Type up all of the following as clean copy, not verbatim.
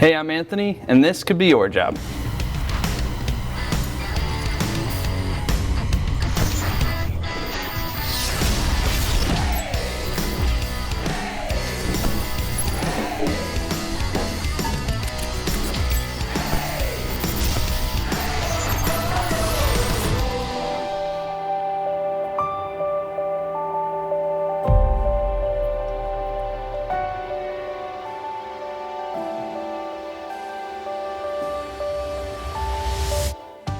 Hey, I'm Anthony, and this could be your job.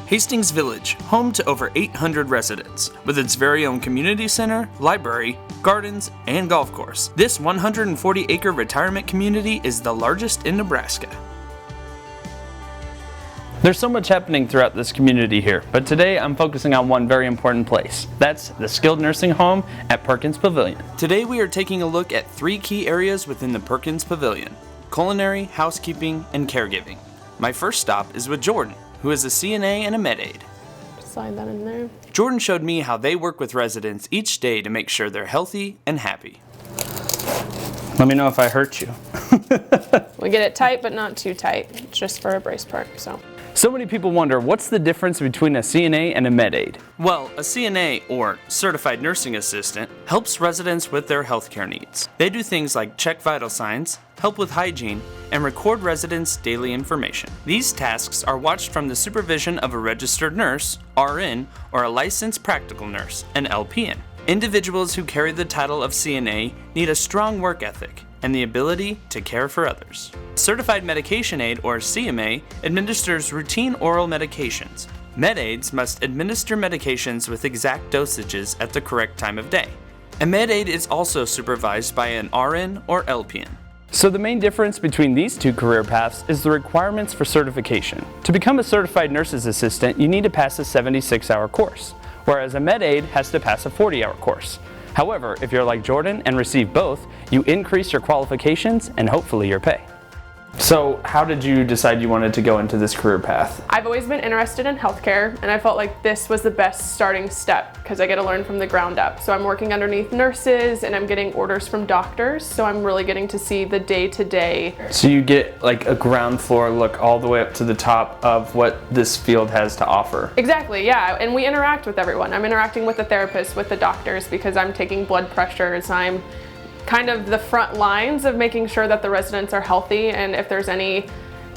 Hastings Village, home to over 800 residents, with its very own community center, library, gardens, and golf course. This 140-acre retirement community is the largest in Nebraska. There's so much happening throughout this community here, but today I'm focusing on one very important place. That's the skilled nursing home at Perkins Pavilion. Today we are taking a look at 3 key areas within the Perkins Pavilion: culinary, housekeeping, and caregiving. My first stop is with Jordan, who is a CNA and a med aide. Slide that in there. Jordan showed me how they work with residents each day to make sure they're healthy and happy. Let me know if I hurt you. We get it tight, but not too tight, just for a brace part, So many people wonder, what's the difference between a CNA and a med aide? Well, a CNA, or Certified Nursing Assistant, helps residents with their healthcare needs. They do things like check vital signs, help with hygiene, and record residents' daily information. These tasks are watched from the supervision of a registered nurse, RN, or a licensed practical nurse, an LPN. Individuals who carry the title of CNA need a strong work ethic and the ability to care for others. Certified Medication Aide, or CMA, administers routine oral medications. Med aides must administer medications with exact dosages at the correct time of day. A med aide is also supervised by an RN or LPN. So the main difference between these two career paths is the requirements for certification. To become a certified nurse's assistant, you need to pass a 76-hour course, whereas a med aide has to pass a 40-hour course. However, if you're like Jordan and receive both, you increase your qualifications and hopefully your pay. So how did you decide you wanted to go into this career path? I've always been interested in healthcare, and I felt like this was the best starting step because I get to learn from the ground up. So I'm working underneath nurses and I'm getting orders from doctors, so I'm really getting to see the day-to-day. So you get like a ground floor look all the way up to the top of what this field has to offer. Exactly, yeah, and we interact with everyone. I'm interacting with the therapists, with the doctors, because I'm taking blood pressures. I'm kind of the front lines of making sure that the residents are healthy, and if there's any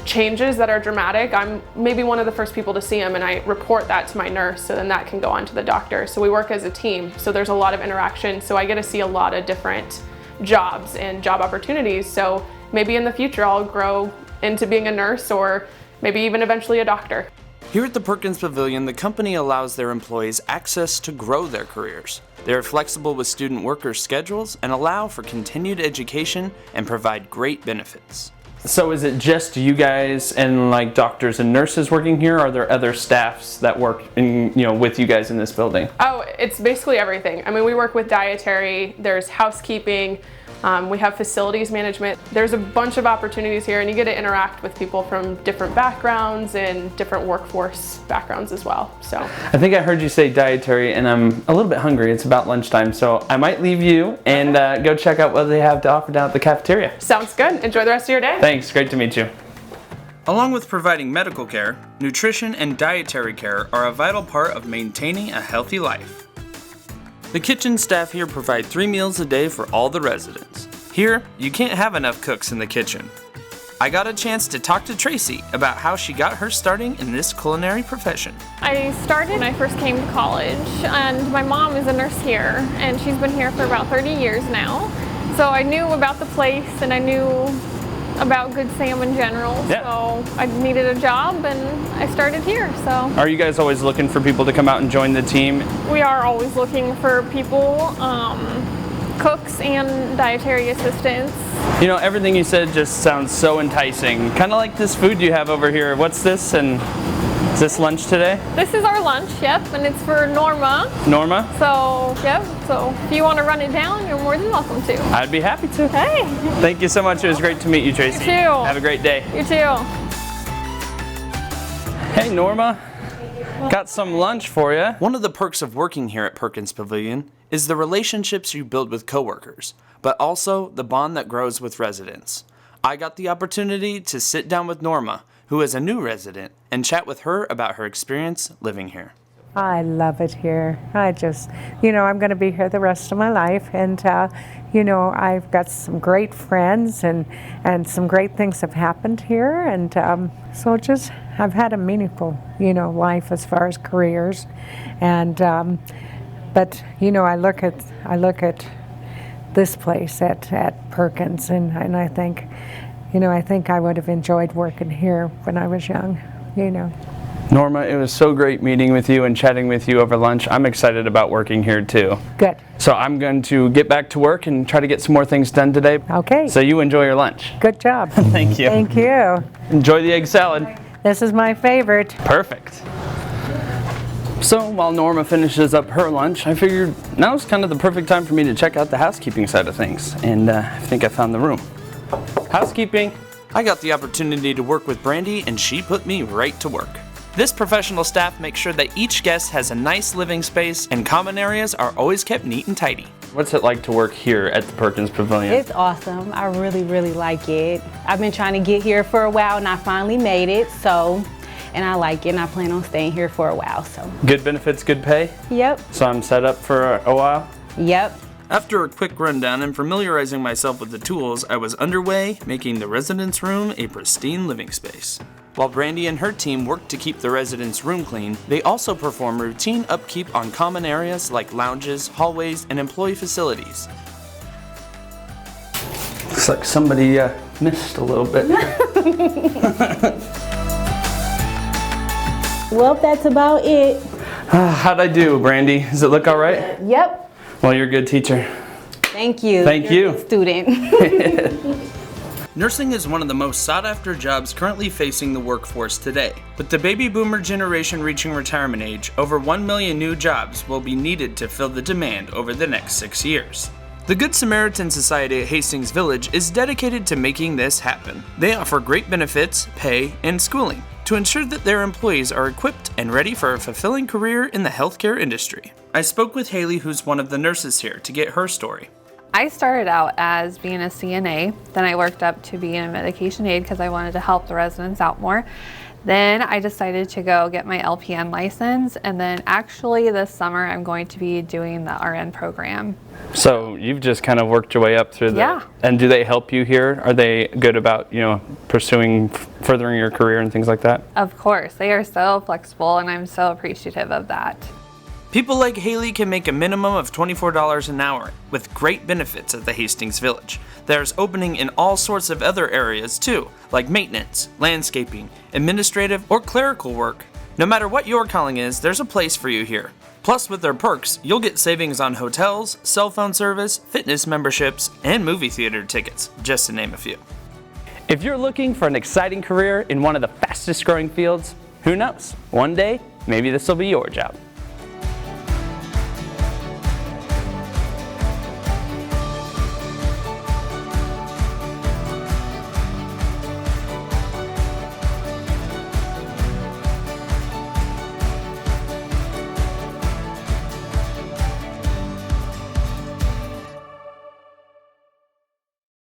changes that are dramatic, I'm maybe one of the first people to see them, and I report that to my nurse, so then that can go on to the doctor. So we work as a team, so there's a lot of interaction, so I get to see a lot of different jobs and job opportunities. So maybe in the future I'll grow into being a nurse, or maybe even eventually a doctor. Here at the Perkins Pavilion, the company allows their employees access to grow their careers. They are flexible with student workers' schedules and allow for continued education and provide great benefits. So is it just you guys and like doctors and nurses working here? Or are there other staffs that work with you guys in this building? Oh, it's basically everything. I mean, we work with dietary, there's housekeeping, we have facilities management. There's a bunch of opportunities here, and you get to interact with people from different backgrounds and different workforce backgrounds as well. So I think I heard you say dietary, and I'm a little bit hungry. It's about lunchtime, so I might leave you and go check out what they have to offer down at the cafeteria. sounds good. Enjoy the rest of your day. Thanks, great to meet you. Along with providing medical care, nutrition and dietary care are a vital part of maintaining a healthy life. The kitchen staff here provide 3 meals a day for all the residents. Here, you can't have enough cooks in the kitchen. I got a chance to talk to Tracy about how she got her starting in this culinary profession. I started when I first came to college, and my mom is a nurse here, and she's been here for about 30 years now. So I knew about the place, and I knew about Good Sam in general. Yeah. So I needed a job, and I started here. So Are you guys always looking for people to come out and join the team? we are always looking for people, cooks and dietary assistants. You know, everything you said just sounds so enticing. Kind of like this food you have over here. What's this, and is this lunch today? This is our lunch, yep, and it's for Norma. Norma? So, yep, so if you want to run it down, you're more than welcome to. I'd be happy to. Hey, Thank you so much. It was great to meet you, Tracy. You too. Have a great day. you too. Hey, Norma. Got some lunch for you. One of the perks of working here at Perkins Pavilion is the relationships you build with coworkers, but also the bond that grows with residents. I got the opportunity to sit down with Norma, who is a new resident, and chat with her about her experience living here. I love it here. I just, I'm going to be here the rest of my life, and I've got some great friends, and some great things have happened here, and so just I've had a meaningful, life as far as careers, and but I look at this place at Perkins, and I think, I think I would have enjoyed working here when I was young, Norma, it was so great meeting with you and chatting with you over lunch. I'm excited about working here too. Good. So I'm going to get back to work and try to get some more things done today. Okay. So you enjoy your lunch. Good job. Thank you. Thank you. Enjoy the egg salad. This is my favorite. Perfect. So while Norma finishes up her lunch, I figured now's kind of the perfect time for me to check out the housekeeping side of things. And I think I found the room. Housekeeping. I got the opportunity to work with Brandy, and she put me right to work. This professional staff makes sure that each guest has a nice living space and common areas are always kept neat and tidy. What's it like to work here at the Perkins Pavilion? It's awesome. I really like it. I've been trying to get here for a while and I finally made it, and I like it and I plan on staying here for a while, so. Good benefits, good pay? Yep. So I'm set up for a while? Yep. After a quick rundown and familiarizing myself with the tools, I was underway, making the residence room a pristine living space. While Brandy and her team work to keep the residence room clean, they also perform routine upkeep on common areas like lounges, hallways, and employee facilities. Looks like somebody missed a little bit. Well, that's about it. How'd I do, Brandy? Does it look all right? Yep. Well, you're a good teacher. Thank you. Thank You're you. a student. Nursing is one of the most sought-after jobs currently facing the workforce today. With the baby boomer generation reaching retirement age, over 1 million new jobs will be needed to fill the demand over the next 6 years. The Good Samaritan Society at Hastings Village is dedicated to making this happen. They offer great benefits, pay, and schooling to ensure that their employees are equipped and ready for a fulfilling career in the healthcare industry. I spoke with Haley, who's one of the nurses here, to get her story. I started out as being a CNA, then I worked up to being a medication aide because I wanted to help the residents out more. Then I decided to go get my LPN license, and then actually this summer I'm going to be doing the RN program. So you've just kind of worked your way up through the... Yeah. And do they help you here? Are they good about, pursuing, furthering your career and things like that? Of course, they are so flexible and I'm so appreciative of that. People like Haley can make a minimum of $24 an hour, with great benefits at the Hastings Village. There's opening in all sorts of other areas too, like maintenance, landscaping, administrative, or clerical work. No matter what your calling is, there's a place for you here. Plus, with their perks, you'll get savings on hotels, cell phone service, fitness memberships, and movie theater tickets, just to name a few. If you're looking for an exciting career in one of the fastest growing fields, who knows? One day, maybe this will be your job.